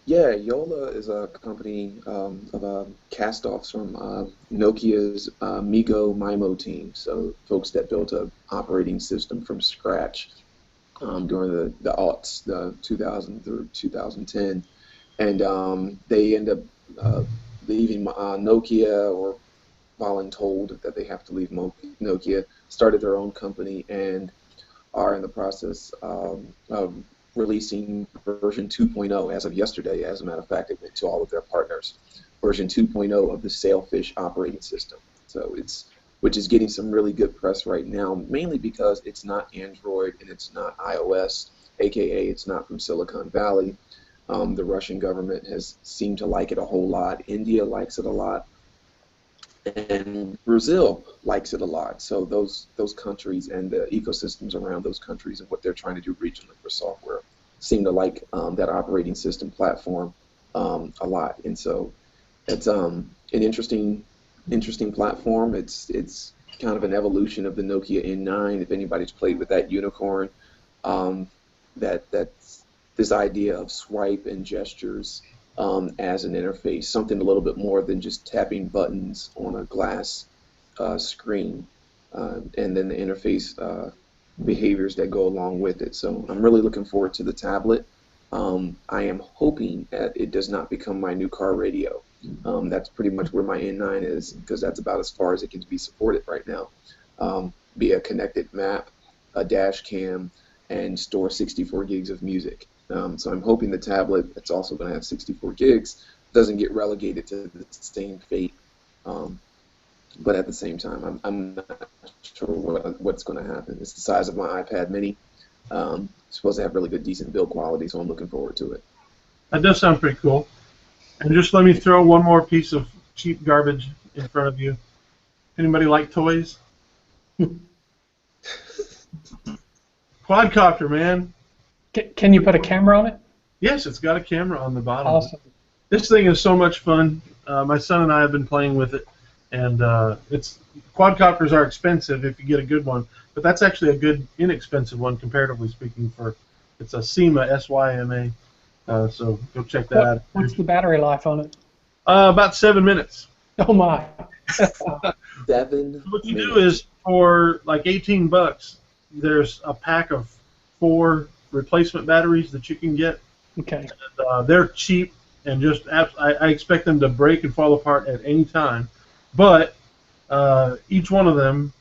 Yola is a company of cast-offs from Nokia's Migo MIMO team. So folks that built an operating system from scratch during the aughts, the 2000 through 2010, and they end up leaving Nokia, or voluntold that they have to leave Nokia, started their own company, and are in the process of releasing version 2.0 as of yesterday. As a matter of fact, it went to all of their partners. Version 2.0 of the Sailfish operating system. So it's which is getting some really good press right now, mainly because it's not Android and it's not iOS, aka it's not from Silicon Valley. The Russian government has seemed to like it a whole lot. India likes it a lot, and Brazil likes it a lot. So those countries and the ecosystems around those countries and what they're trying to do regionally for software seem to like that operating system platform a lot. And so it's an interesting platform. It's kind of an evolution of the Nokia N9. If anybody's played with that unicorn, that's this idea of swipe and gestures as an interface, something a little bit more than just tapping buttons on a glass screen, and then the interface behaviors that go along with it. So I'm really looking forward to the tablet. I am hoping that it does not become my new car radio. That's pretty much where my N9 is, because that's about as far as it can be supported right now. Be a connected map, a dash cam, and store 64 gigs of music. So I'm hoping the tablet that's also going to have 64 gigs doesn't get relegated to the same fate. But at the same time, I'm not sure what's going to happen. It's the size of my iPad mini. It's supposed to have really good, decent build quality, so I'm looking forward to it. That does sound pretty cool. And just let me throw one more piece of cheap garbage in front of you. Anybody like toys? Quadcopter, man. Can you put a camera on it? Yes, it's got a camera on the bottom. Awesome. This thing is so much fun. My son and I have been playing with it, and quadcopters are expensive if you get a good one, but that's actually a good, inexpensive one, comparatively speaking. It's a SYMA, S-Y-M-A. So go check that out. What's the battery life on it? About 7 minutes. Oh my! 7 What you minutes. do is, for like $18, there's a pack of 4 replacement batteries that you can get. Okay. And, they're cheap, and just I expect them to break and fall apart at any time. But each one of them,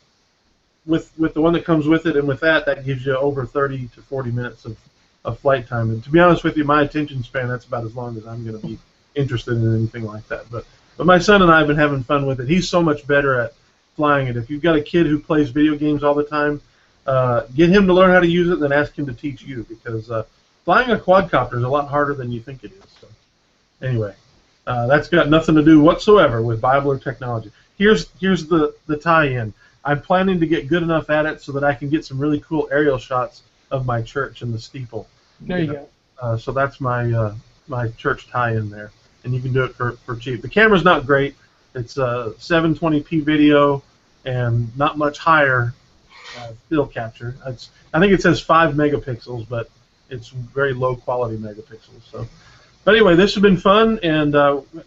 with the one that comes with it and with that gives you over 30 to 40 minutes of flight time. And to be honest with you, my attention span, that's about as long as I'm going to be interested in anything like that. But my son and I have been having fun with it. He's so much better at flying it. If you've got a kid who plays video games all the time, get him to learn how to use it, and then ask him to teach you, because flying a quadcopter is a lot harder than you think it is. So, anyway, that's got nothing to do whatsoever with Bible or technology. Here's the tie-in. I'm planning to get good enough at it so that I can get some really cool aerial shots of my church and the steeple. There you go. So that's my my church tie-in there, and you can do it for cheap. The camera's not great. It's 720p video and not much higher still capture. I think it says 5 megapixels, but it's very low quality megapixels. So, but anyway, this has been fun and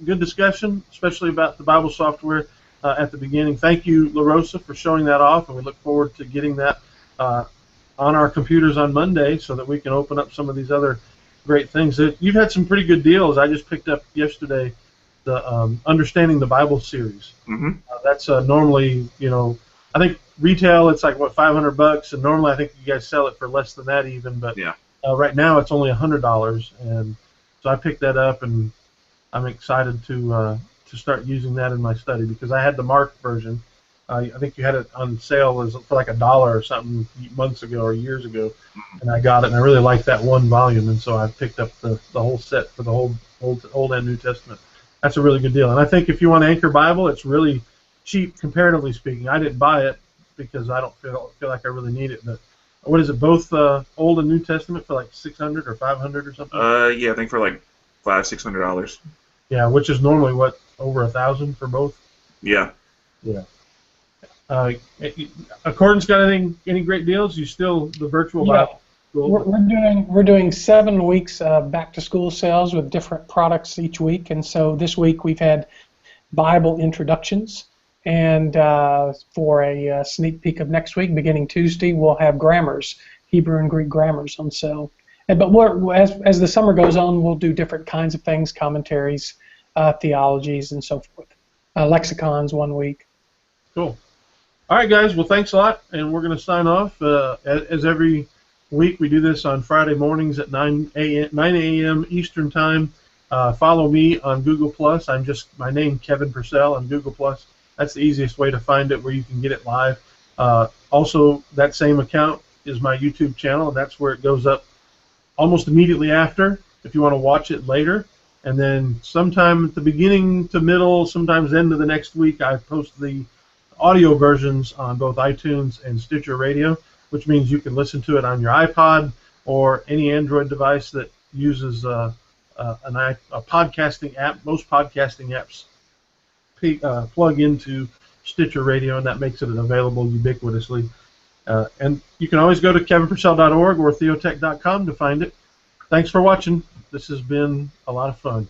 good discussion, especially about the Bible software at the beginning. Thank you, La Rosa, for showing that off, and we look forward to getting that on our computers on Monday so that we can open up some of these other great things. You've had some pretty good deals. I just picked up yesterday the Understanding the Bible series. Mm-hmm. That's normally, I think retail it's like, what, $500, and normally I think you guys sell it for less than that even, but Yeah. Right now it's only $100, and so I picked that up, and I'm excited to start using that in my study, because I had the Mark version. I think you had it on sale for like $1 or something months ago or years ago, and I got it, and I really liked that one volume, and so I picked up the whole set for the whole Old and New Testament. That's a really good deal, and I think if you want Anchor Bible, it's really cheap comparatively speaking. I didn't buy it because I don't feel like I really need it, but what is it, both Old and New Testament for like $600 or $500 or something? Yeah, I think for like $500-$600. Yeah, which is normally what, over $1,000 for both? Yeah. Yeah. Accordance got any great deals? You still the virtual Yeah. Bible school? We're doing 7 weeks back to school sales with different products each week, and so this week we've had Bible introductions, and for a sneak peek of next week, beginning Tuesday, we'll have grammars, Hebrew and Greek grammars on sale. But as the summer goes on, we'll do different kinds of things, commentaries, theologies, and so forth. Lexicons one week. Cool. All right, guys. Well, thanks a lot, and we're going to sign off. As every week, we do this on Friday mornings at 9 a.m. Eastern Time. Follow me on Google+. I'm just my name, Kevin Purcell, on Google+. That's the easiest way to find it, where you can get it live. Also, that same account is my YouTube channel, and that's where it goes up almost immediately after if you want to watch it later. And then sometime at the beginning to middle, sometimes end of the next week, I post the audio versions on both iTunes and Stitcher Radio, which means you can listen to it on your iPod or any Android device that uses a podcasting app. Most podcasting apps plug into Stitcher Radio, and that makes it available ubiquitously. And you can always go to kevinpurcell.org or theotek.com to find it. Thanks for watching. This has been a lot of fun.